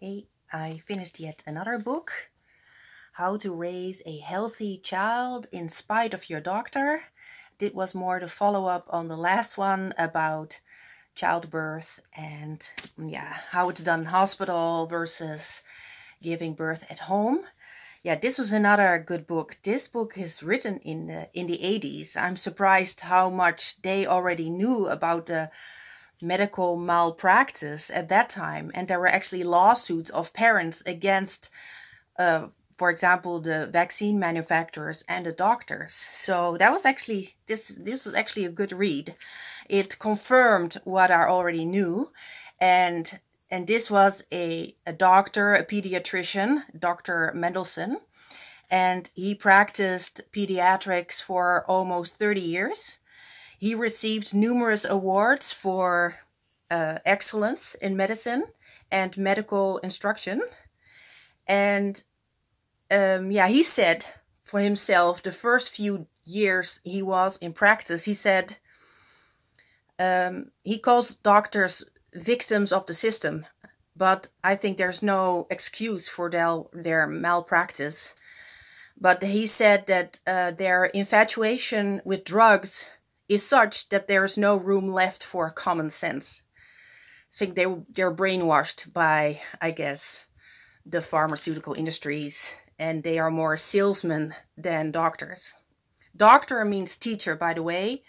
Hey, I finished yet another book, How to Raise a Healthy Child in Spite of Your Doctor. It was more the follow-up on the last one about childbirth and how it's done in hospital versus giving birth at home. Yeah, this was another good book. This book is written in the 80s. I'm surprised how much they already knew about the medical malpractice at that time. And there were actually lawsuits of parents against, for example, the vaccine manufacturers and the doctors. So that was actually, this was actually a good read. It confirmed what I already knew. And this was a doctor, a pediatrician, Dr. Mendelsohn. And he practiced pediatrics for almost 30 years. He received numerous awards for excellence in medicine and medical instruction. And he said for himself, the first few years he was in practice, he said, he calls doctors victims of the system, but I think there's no excuse for their malpractice. But he said that their infatuation with drugs is such that there is no room left for common sense. I think they're brainwashed by, I guess, the pharmaceutical industries, and they are more salesmen than doctors. Doctor means teacher, by the way,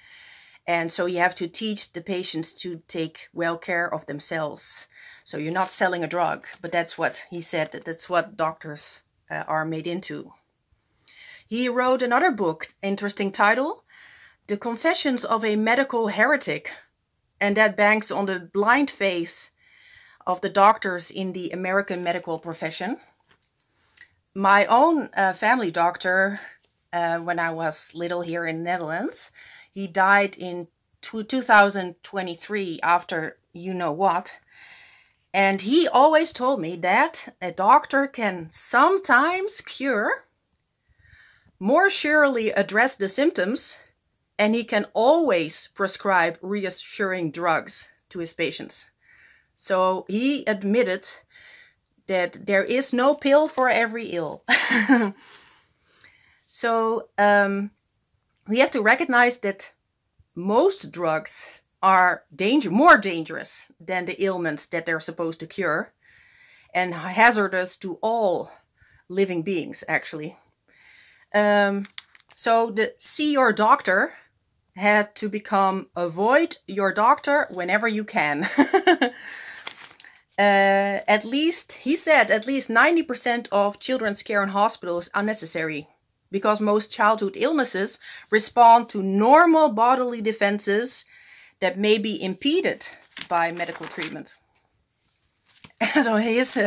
and so you have to teach the patients to take well care of themselves. So you're not selling a drug, but that's what he said, that's what doctors are made into. He wrote another book, interesting title, The Confessions of a Medical Heretic, and that banks on the blind faith of the doctors in the American medical profession. My own family doctor, when I was little here in the Netherlands, he died in 2023 after you know what. And he always told me that a doctor can sometimes cure, more surely address the symptoms, and he can always prescribe reassuring drugs to his patients. So he admitted that there is no pill for every ill. So we have to recognize that most drugs are more dangerous than the ailments that they're supposed to cure, and hazardous to all living beings, actually. So the see your doctor had to become avoid your doctor whenever you can. At least, he said, at least 90% of children's care in hospitals is unnecessary, because most childhood illnesses respond to normal bodily defenses that may be impeded by medical treatment. So his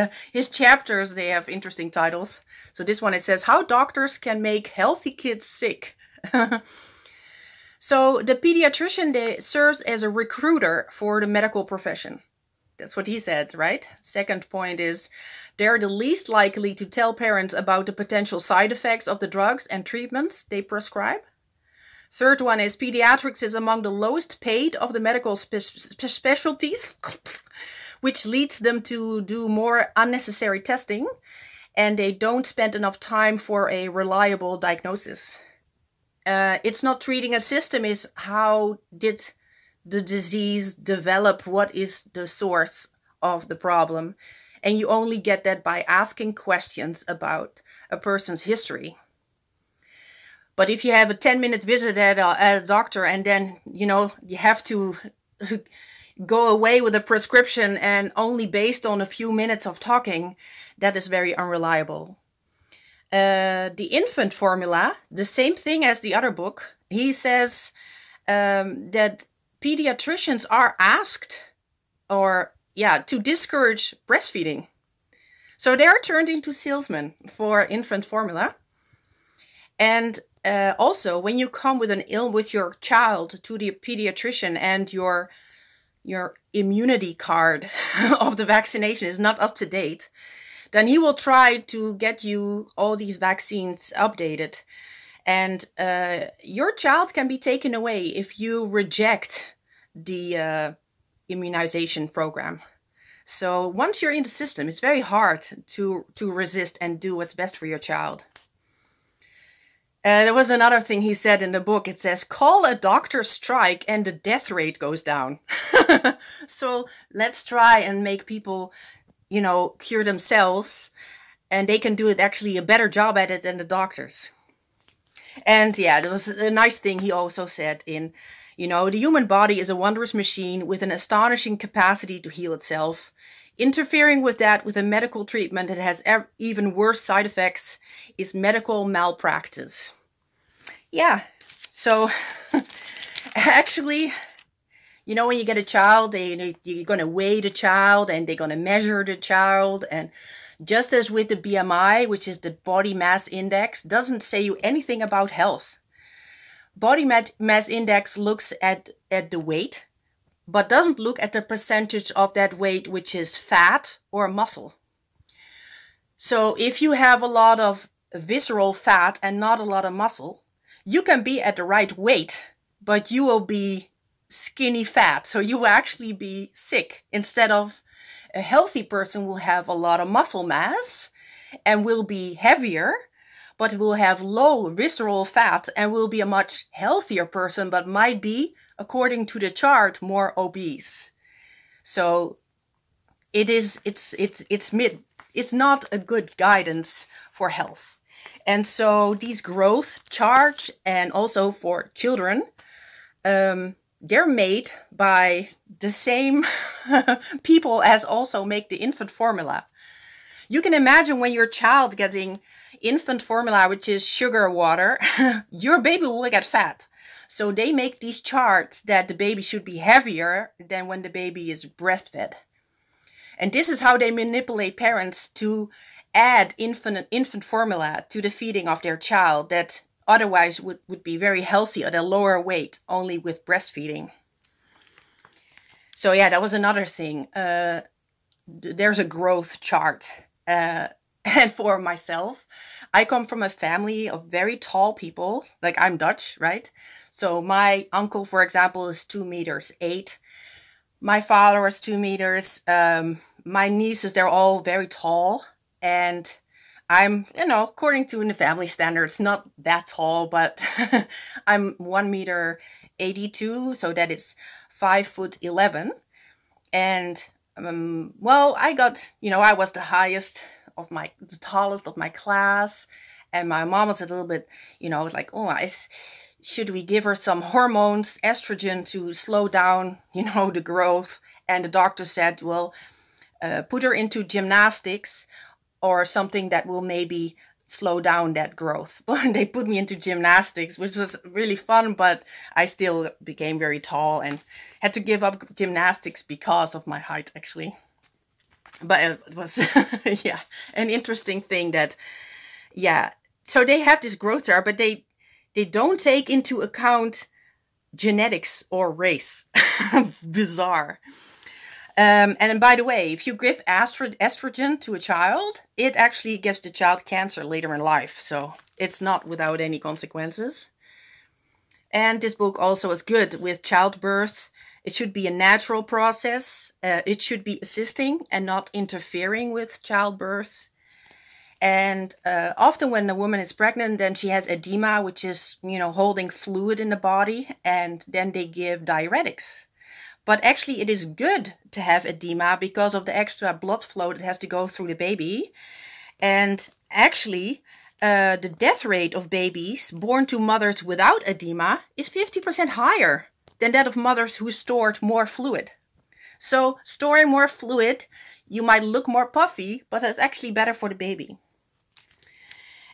chapters, they have interesting titles. So this one, it says, How Doctors Can Make Healthy Kids Sick. So the pediatrician serves as a recruiter for the medical profession. That's what he said, right? Second point is, they're the least likely to tell parents about the potential side effects of the drugs and treatments they prescribe. Third one is, pediatrics is among the lowest paid of the medical specialties, which leads them to do more unnecessary testing, and they don't spend enough time for a reliable diagnosis. It's not treating a system, is how did the disease develop, what is the source of the problem, and you only get that by asking questions about a person's history. But if you have a 10-minute visit at a doctor, and then, you have to go away with a prescription and only based on a few minutes of talking, that is very unreliable. The infant formula, the same thing as the other book. He says that pediatricians are asked to discourage breastfeeding. So they are turned into salesmen for infant formula. And also, when you come with your child to the pediatrician and your immunity card of the vaccination is not up to date, then he will try to get you all these vaccines updated. And your child can be taken away if you reject the immunization program. So once you're in the system, it's very hard to resist and do what's best for your child. There was another thing he said in the book. It says, call a doctor strike and the death rate goes down. So let's try and make people, cure themselves. And they can do it actually a better job at it than the doctors. And yeah, there was a nice thing he also said in, the human body is a wondrous machine with an astonishing capacity to heal itself. Interfering with that with a medical treatment that has even worse side effects is medical malpractice. Yeah, so actually, when you get a child, you're going to weigh the child and they're going to measure the child. And just as with the BMI, which is the body mass index, doesn't say you anything about health. Body mass index looks at the weight, but doesn't look at the percentage of that weight which is fat or muscle. So if you have a lot of visceral fat and not a lot of muscle, you can be at the right weight, but you will be skinny fat. So you will actually be sick. Instead of a healthy person will have a lot of muscle mass and will be heavier, but will have low visceral fat and will be a much healthier person, but might be, according to the chart, more obese. So it's not a good guidance for health. And so these growth charts, and also for children, they're made by the same people as also make the infant formula. You can imagine when your child getting infant formula, which is sugar water, your baby will get fat. So they make these charts that the baby should be heavier than when the baby is breastfed. And this is how they manipulate parents to add infant formula to the feeding of their child that otherwise would be very healthy at a lower weight, only with breastfeeding. So yeah, that was another thing. There's a growth chart. And for myself, I come from a family of very tall people. Like, I'm Dutch, right? So my uncle, for example, is 2 meters 8. My father is 2 meters. My nieces, they're all very tall. And I'm, according to the family standards, not that tall, but I'm 1 meter 82. So that is 5'11". And I got, I was the tallest of my class, and my mom was a little bit, like, should we give her some hormones, estrogen, to slow down, the growth? And the doctor said, well, put her into gymnastics or something that will maybe slow down that growth. But they put me into gymnastics, which was really fun, but I still became very tall and had to give up gymnastics because of my height, actually. But it was, yeah, an interesting thing that, yeah. So they have this growth chart, but they don't take into account genetics or race. Bizarre. And by the way, if you give estrogen to a child, it actually gives the child cancer later in life. So it's not without any consequences. And this book also is good with childbirth. It should be a natural process. It should be assisting and not interfering with childbirth. And often when a woman is pregnant, then she has edema, which is, holding fluid in the body. And then they give diuretics. But actually it is good to have edema because of the extra blood flow that has to go through the baby. And actually, the death rate of babies born to mothers without edema is 50% higher than that of mothers who stored more fluid. So storing more fluid, you might look more puffy, but that's actually better for the baby.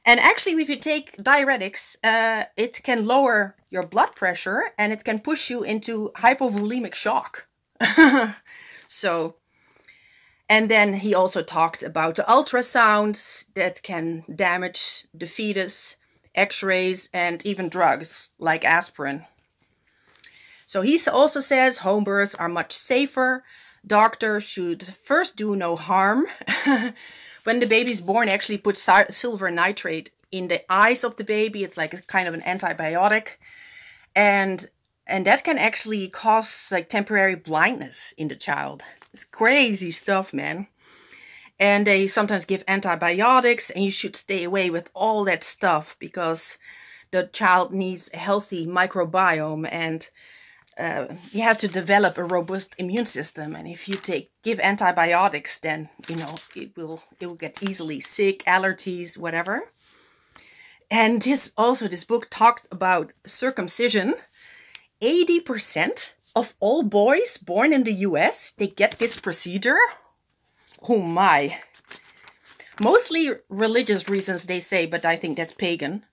And actually, if you take diuretics, it can lower your blood pressure and it can push you into hypovolemic shock. And then he also talked about the ultrasounds that can damage the fetus, x-rays, and even drugs like aspirin. So he also says home births are much safer. Doctors should first do no harm. When the baby's born, actually put silver nitrate in the eyes of the baby. It's like a kind of an antibiotic. And that can actually cause like temporary blindness in the child. It's crazy stuff, man. And they sometimes give antibiotics, and you should stay away with all that stuff because the child needs a healthy microbiome, and he has to develop a robust immune system. And if you give antibiotics, then it will get easily sick, allergies, whatever. And this book talks about circumcision. 80% of all boys born in the US, they get this procedure. Oh my. Mostly religious reasons, they say, but I think that's pagan.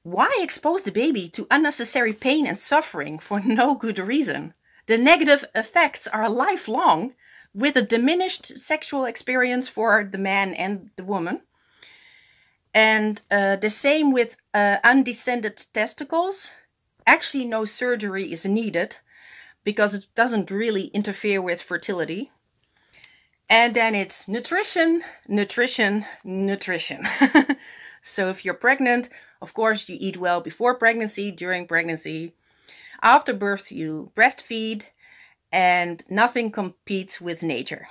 Why expose the baby to unnecessary pain and suffering for no good reason? The negative effects are lifelong, with a diminished sexual experience for the man and the woman. And the same with undescended testicles. Actually, no surgery is needed because it doesn't really interfere with fertility. And then it's nutrition, nutrition, nutrition. So if you're pregnant, of course, you eat well before pregnancy, during pregnancy. After birth, you breastfeed, and nothing competes with nature.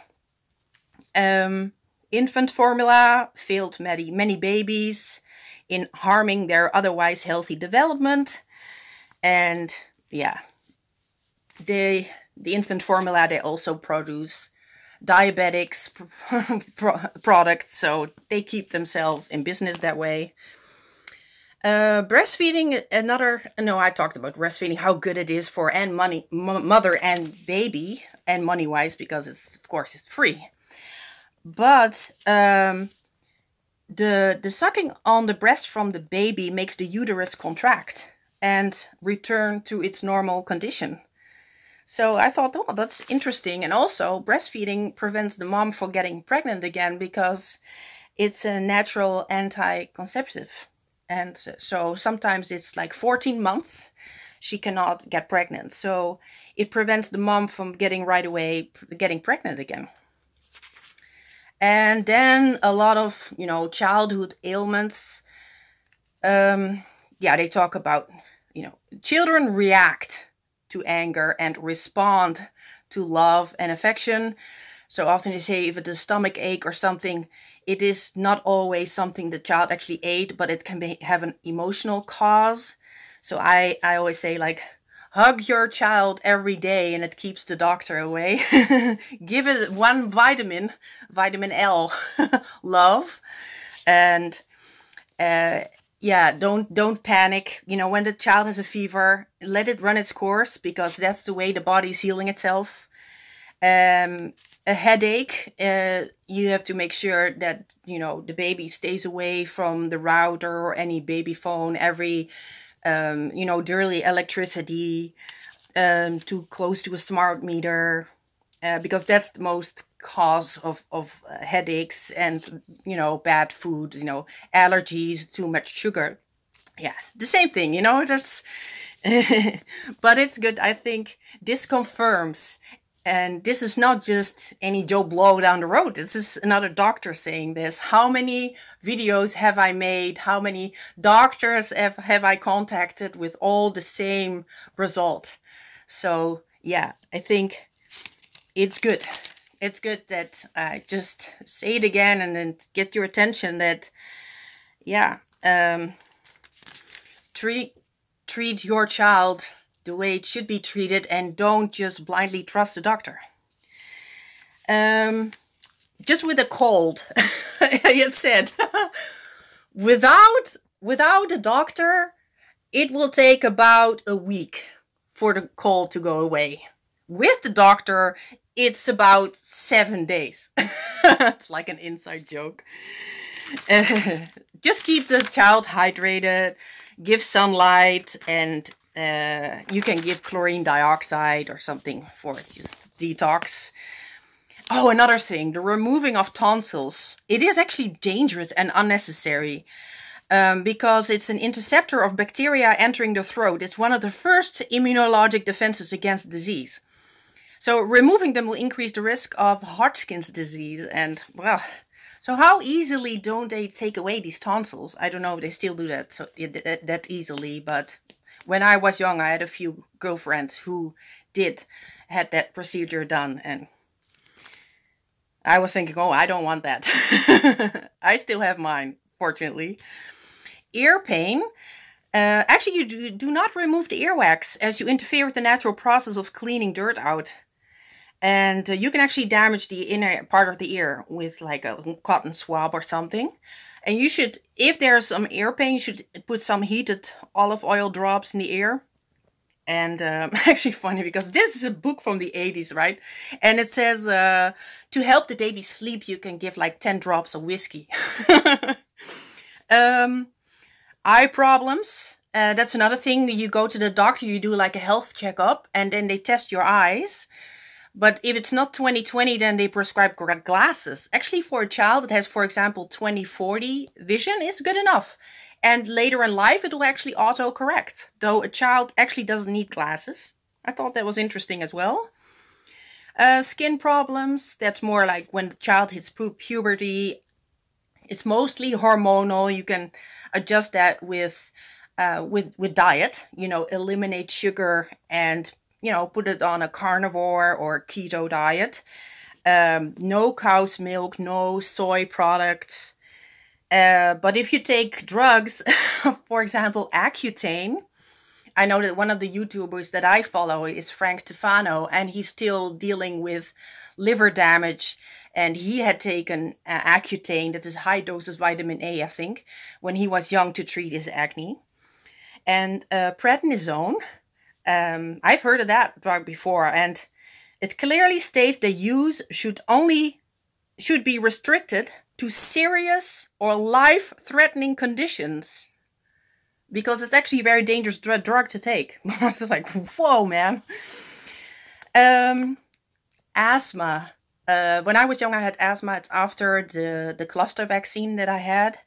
Infant formula failed many babies in harming their otherwise healthy development. And yeah, the infant formula, they also produce diabetics products, so they keep themselves in business that way. Breastfeeding, I talked about breastfeeding, how good it is for mother and baby, and money-wise, because of course it's free. But the sucking on the breast from the baby makes the uterus contract and return to its normal condition. So I thought, oh, that's interesting. And also, breastfeeding prevents the mom from getting pregnant again because it's a natural anti-conceptive. And so sometimes it's like 14 months she cannot get pregnant. So it prevents the mom from getting pregnant again. And then a lot of, childhood ailments. They talk about, children react to anger and respond to love and affection. So often they say if it's a stomach ache or something, it is not always something the child actually ate, but it can have an emotional cause. So I always say, like, hug your child every day and it keeps the doctor away. Give it one vitamin L, love. And don't panic. When the child has a fever, let it run its course because that's the way the body's healing itself. A headache, you have to make sure that, the baby stays away from the router or any baby phone, dirty electricity, too close to a smart meter, because that's the most cause of headaches and, bad food, allergies, too much sugar. Yeah, the same thing, there's, but it's good. I think this confirms. And this is not just any Joe Blow down the road. This is another doctor saying this. How many videos have I made? How many doctors have I contacted with all the same result? So, yeah, I think it's good. It's good that I just say it again and then get your attention that, treat your child the way it should be treated, and don't just blindly trust the doctor. Just with a cold, it said, without a doctor, it will take about a week for the cold to go away. With the doctor, it's about 7 days. It's like an inside joke. Just keep the child hydrated, give sunlight, and you can give chlorine dioxide or something for just detox. Oh, another thing, the removing of tonsils. It is actually dangerous and unnecessary because it's an interceptor of bacteria entering the throat. It's one of the first immunologic defenses against disease. So removing them will increase the risk of Hodgkin's disease. And, well, so how easily don't they take away these tonsils? I don't know if they still do that that easily, but when I was young, I had a few girlfriends who had that procedure done, and I was thinking, oh, I don't want that. I still have mine, fortunately. Ear pain. Actually, you do not remove the earwax as you interfere with the natural process of cleaning dirt out. And you can actually damage the inner part of the ear with like a cotton swab or something. And you should, if there's some ear pain, you should put some heated olive oil drops in the ear. And actually funny because this is a book from the 80s, right? And it says to help the baby sleep, you can give like 10 drops of whiskey. Eye problems. That's another thing. You go to the doctor, you do like a health checkup, and then they test your eyes. But if it's not 20/20, then they prescribe glasses. Actually, for a child that has, for example, 20/40 vision is good enough. And later in life, it will actually auto-correct. Though a child actually doesn't need glasses. I thought that was interesting as well. Skin problems. That's more like when the child hits puberty. It's mostly hormonal. You can adjust that with diet. You know, eliminate sugar and, you know, put it on a carnivore or keto diet. No cow's milk, no soy products. But if you take drugs, for example, Accutane, I know that one of the YouTubers that I follow is Frank Tufano, and he's still dealing with liver damage. And he had taken Accutane, that is high doses vitamin A, I think, when he was young to treat his acne. And prednisone, I've heard of that drug before, and it clearly states the use should be restricted to serious or life-threatening conditions, because it's actually a very dangerous drug to take. It's like, whoa, man. Asthma. When I was young, I had asthma. It's after the cluster vaccine that I had.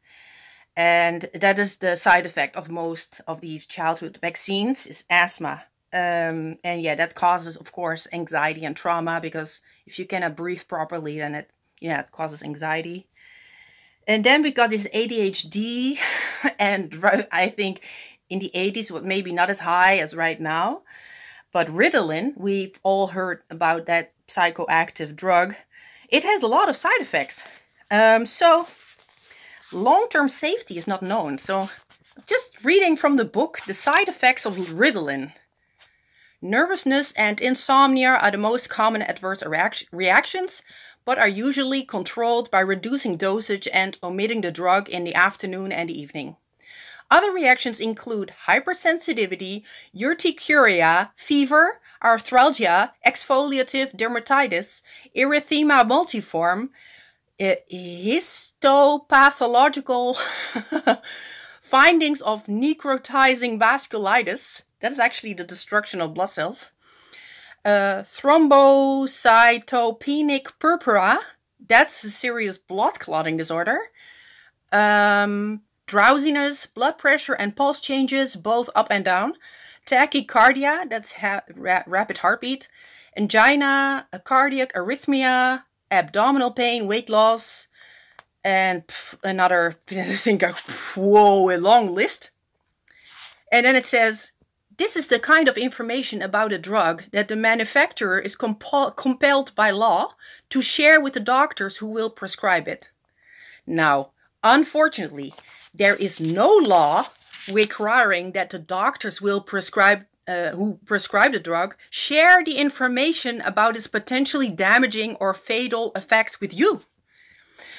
And that is the side effect of most of these childhood vaccines, is asthma. And yeah, that causes, of course, anxiety and trauma, because if you cannot breathe properly, then it causes anxiety. And then we got this ADHD, and I think in the 80s, was maybe not as high as right now. But Ritalin, we've all heard about that psychoactive drug. It has a lot of side effects. So long-term safety is not known. So just reading from the book, the side effects of Ritalin. Nervousness and insomnia are the most common adverse reactions, but are usually controlled by reducing dosage and omitting the drug in the afternoon and the evening. Other reactions include hypersensitivity, urticaria, fever, arthralgia, exfoliative dermatitis, erythema multiforme, histopathological findings of necrotizing vasculitis. That is actually the destruction of blood cells. Thrombocytopenic purpura. That's a serious blood clotting disorder. Drowsiness, blood pressure and pulse changes, both up and down. Tachycardia, that's rapid heartbeat. Angina, cardiac arrhythmia, abdominal pain, weight loss, and another, I think, whoa, a long list. And then it says, this is the kind of information about a drug that the manufacturer is compelled by law to share with the doctors who will prescribe it. Now, unfortunately, there is no law requiring that the doctors will who prescribe the drug share the information about its potentially damaging or fatal effects with you.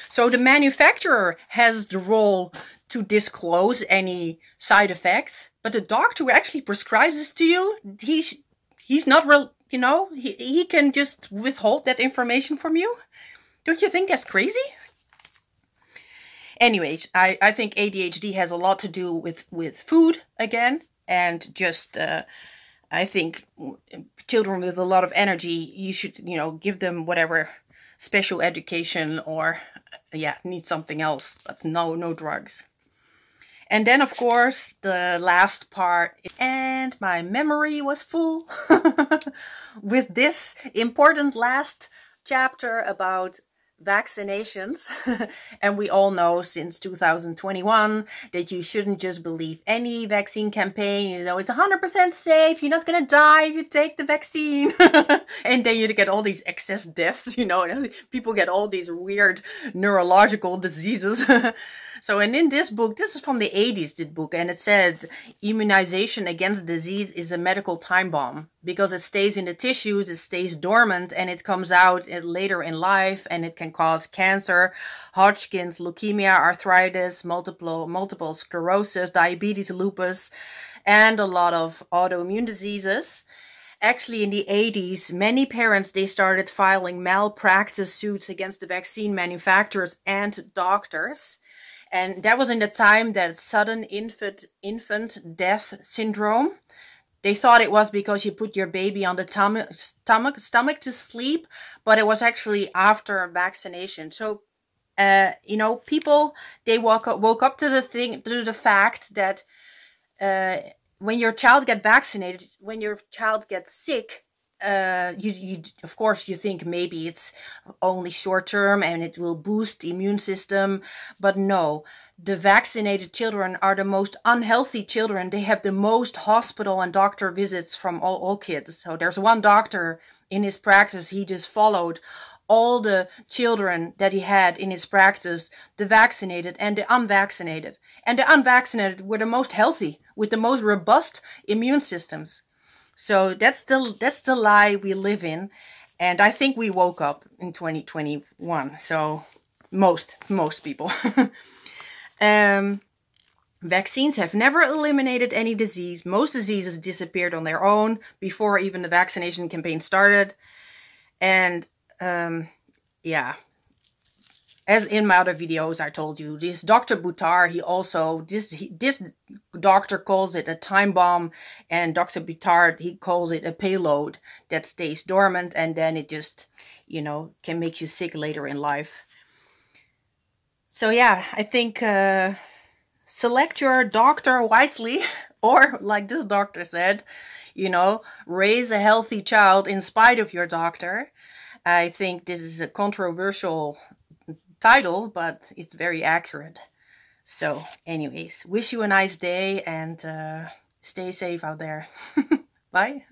So the manufacturer has the role to disclose any side effects, but the doctor who actually prescribes this to you, he's not real, you know, he can just withhold that information from you. Don't you think that's crazy? Anyways, I think ADHD has a lot to do with food again, and just I think children with a lot of energy, you should, you know, give them whatever special education, or need something else, but no drugs. And then, of course, the last part, and my memory was full with this important last chapter about vaccinations. And we all know since 2021 that you shouldn't just believe any vaccine campaign. You know, it's 100% safe. You're not going to die if you take the vaccine. And then you get all these excess deaths, you know, and people get all these weird neurological diseases. So, and in this book, this is from the 80s, this book, and it says immunization against disease is a medical time bomb because it stays in the tissues, it stays dormant, and it comes out later in life, and it can cause cancer, Hodgkin's, leukemia, arthritis, multiple sclerosis, diabetes, lupus, and a lot of autoimmune diseases. Actually, in the 80s, many parents, they started filing malpractice suits against the vaccine manufacturers and doctors. And that was in the time that sudden infant death syndrome. They thought it was because you put your baby on the stomach to sleep, but it was actually after vaccination. So, you know, people, they woke up to the fact that when your child gets vaccinated, when your child gets sick, you of course you think maybe it's only short term and it will boost the immune system, but no, the vaccinated children are the most unhealthy children. They have the most hospital and doctor visits from all kids. So there's one doctor in his practice, he just followed all the children that he had in his practice, the vaccinated and the unvaccinated. And the unvaccinated were the most healthy, with the most robust immune systems. So that's the lie we live in, and I think we woke up in 2021. So most people. Vaccines have never eliminated any disease. Most diseases disappeared on their own before even the vaccination campaign started. And yeah. As in my other videos, I told you, this Dr. Buttar, this doctor calls it a time bomb, and Dr. Buttar, he calls it a payload that stays dormant, and then it just, you know, can make you sick later in life. So yeah, I think select your doctor wisely, or like this doctor said, you know, raise a healthy child in spite of your doctor. I think this is a controversial title, but it's very accurate. So anyways, wish you a nice day and stay safe out there. Bye.